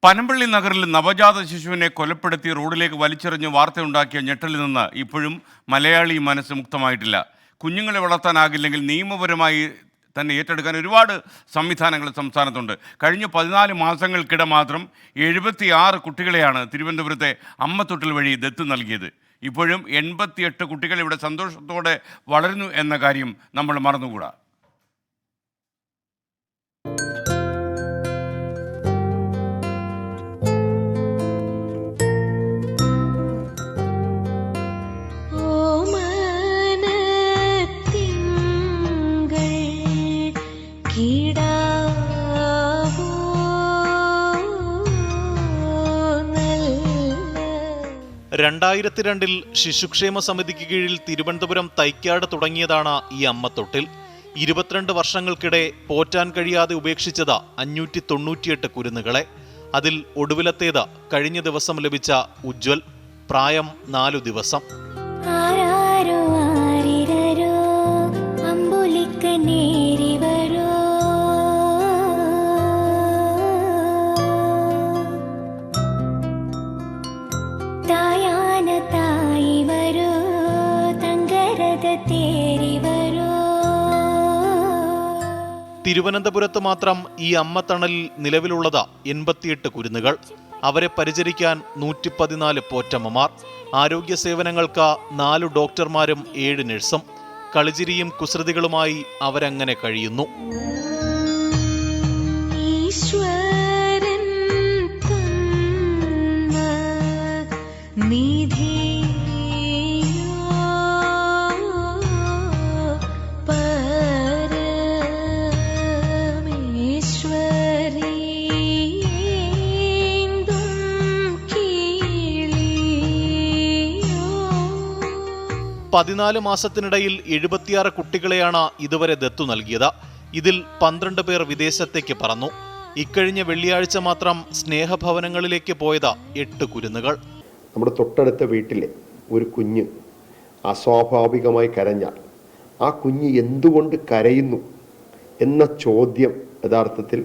പനമ്പള്ളി നഗറിൽ നവജാത ശിശുവിനെ കൊലപ്പെടുത്തി റോഡിലേക്ക് വലിച്ചെറിഞ്ഞ് വാർത്തയുണ്ടാക്കിയ ഞെട്ടലിൽ നിന്ന് ഇപ്പോഴും മലയാളി മനസ്സ് മുക്തമായിട്ടില്ല. കുഞ്ഞുങ്ങളെ വളർത്താനാകില്ലെങ്കിൽ നിയമപരമായി തന്നെ ഏറ്റെടുക്കാൻ ഒരുപാട് സംവിധാനങ്ങൾ സംസ്ഥാനത്തുണ്ട്. കഴിഞ്ഞ 14 മാസങ്ങൾക്കിടെ മാത്രം 76 കുട്ടികളെയാണ് തിരുവനന്തപുരത്തെ അമ്മത്തൊട്ടിൽ വഴി ദത്ത് നൽകിയത്. ഇപ്പോഴും 88 കുട്ടികൾ ഇവിടെ സന്തോഷത്തോടെ വളരുന്നു എന്ന കാര്യം നമ്മൾ മറന്നുകൂടാ. രണ്ടായിരത്തി ശിശുക്ഷേമ സമിതിക്ക് കീഴിൽ തിരുവനന്തപുരം തൈക്കാട് തുടങ്ങിയതാണ് ഈ അമ്മത്തൊട്ടിൽ. 22 വർഷങ്ങൾക്കിടെ പോറ്റാൻ കഴിയാതെ ഉപേക്ഷിച്ചത് 598 കുരുന്നുകളെ. അതിൽ ഒടുവിലത്തേത് കഴിഞ്ഞ ദിവസം ലഭിച്ച ഉജ്വൽ. പ്രായം 4 ദിവസം. തിരുവനന്തപുരത്ത് മാത്രം ഈ അമ്മത്തണലിൽ നിലവിലുള്ളത് 88 കുരുന്നുകൾ. അവരെ പരിചരിക്കാൻ 114 പോറ്റമ്മമാർ. ആരോഗ്യ സേവനങ്ങൾക്ക് 4 ഡോക്ടർമാരും 7 നഴ്സും. കളിചിരിയും കുസൃതികളുമായി അവരങ്ങനെ കഴിയുന്നു. പതിനാല് മാസത്തിനിടയിൽ 76 കുട്ടികളെയാണ് ഇതുവരെ ദത്തു നൽകിയത്. ഇതിൽ 12 പേർ വിദേശത്തേക്ക് പറന്നു. ഇക്കഴിഞ്ഞ വെള്ളിയാഴ്ച മാത്രം സ്നേഹഭവനങ്ങളിലേക്ക് പോയത് 8 കുരുന്നുകൾ. നമ്മുടെ തൊട്ടടുത്ത വീട്ടിലെ ഒരു കുഞ്ഞ് അസ്വാഭാവികമായി കരഞ്ഞാൽ ആ കുഞ്ഞ് എന്തുകൊണ്ട് കരയുന്നു എന്ന ചോദ്യം യഥാർത്ഥത്തിൽ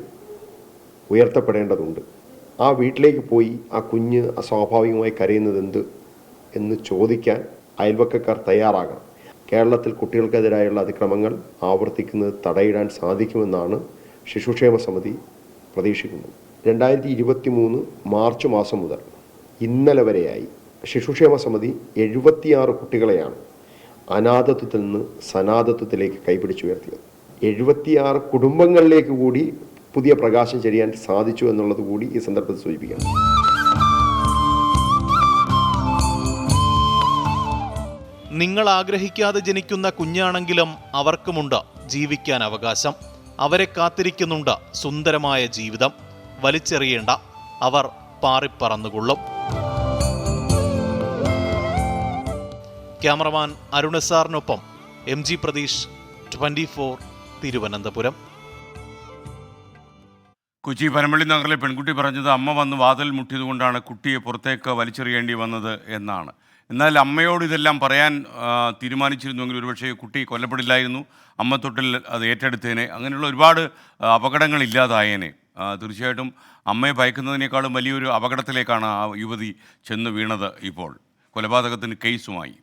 ഉയർത്തപ്പെടേണ്ടതുണ്ട്. ആ വീട്ടിലേക്ക് പോയി ആ കുഞ്ഞ് അസ്വാഭാവികമായി കരയുന്നത് എന്ത് എന്ന് ചോദിക്കാൻ അയൽവക്കക്കാർ തയ്യാറാകണം. കേരളത്തിൽ കുട്ടികൾക്കെതിരായുള്ള അതിക്രമങ്ങൾ ആവർത്തിക്കുന്നത് തടയിടാൻ സാധിക്കുമെന്നാണ് ശിശുക്ഷേമ സമിതി പ്രതീക്ഷിക്കുന്നത്. 2023 മാർച്ച് മാസം മുതൽ ഇന്നലെ വരെയായി ശിശുക്ഷേമ സമിതി 76 കുട്ടികളെയാണ് അനാഥത്വത്തിൽ നിന്ന് സനാഥത്വത്തിലേക്ക് കൈപിടിച്ചുയർത്തിയത്. 76 കുടുംബങ്ങളിലേക്ക് കൂടി പുതിയ പ്രകാശം ചെരിയാൻ സാധിച്ചു എന്നുള്ളത് കൂടി ഈ സന്ദർഭത്തിൽ സൂചിപ്പിക്കണം. നിങ്ങൾ ആഗ്രഹിക്കാതെ ജനിക്കുന്ന കുഞ്ഞാണെങ്കിലും അവർക്കുമുണ്ട് ജീവിക്കാൻ അവകാശം. അവരെ കാത്തിരിക്കുന്നുണ്ട് സുന്ദരമായ ജീവിതം. വലിച്ചെറിയേണ്ട, അവർ പാറിപ്പറന്നുകൊള്ളും. ക്യാമറമാൻ അരുണസാറിനൊപ്പം MG പ്രതീഷ്, 24 തിരുവനന്തപുരം. കൊച്ചി പനമ്പള്ളി നഗറിലെ പെൺകുട്ടി പറഞ്ഞത് അമ്മ വന്ന് വാതിൽ മുട്ടിയതുകൊണ്ടാണ് കുട്ടിയെ പുറത്തേക്ക് വലിച്ചെറിയേണ്ടി വന്നത് എന്നാണ്. എന്നാൽ അമ്മയോട് ഇതെല്ലാം പറയാൻ തീരുമാനിച്ചിരുന്നുവെങ്കിൽ ഒരുപക്ഷെ കുട്ടി കൊല്ലപ്പെടില്ലായിരുന്നു. അമ്മത്തൊട്ടിൽ അത് ഏറ്റെടുത്തേനെ. അങ്ങനെയുള്ള ഒരുപാട് അപകടങ്ങൾ ഇല്ലാതായേനെ. തീർച്ചയായിട്ടും അമ്മയെ ഭയക്കുന്നതിനേക്കാളും വലിയൊരു അപകടത്തിലേക്കാണ് ആ യുവതി ചെന്ന് വീണത്. ഇപ്പോൾ കൊലപാതകത്തിന് കേസുമായി.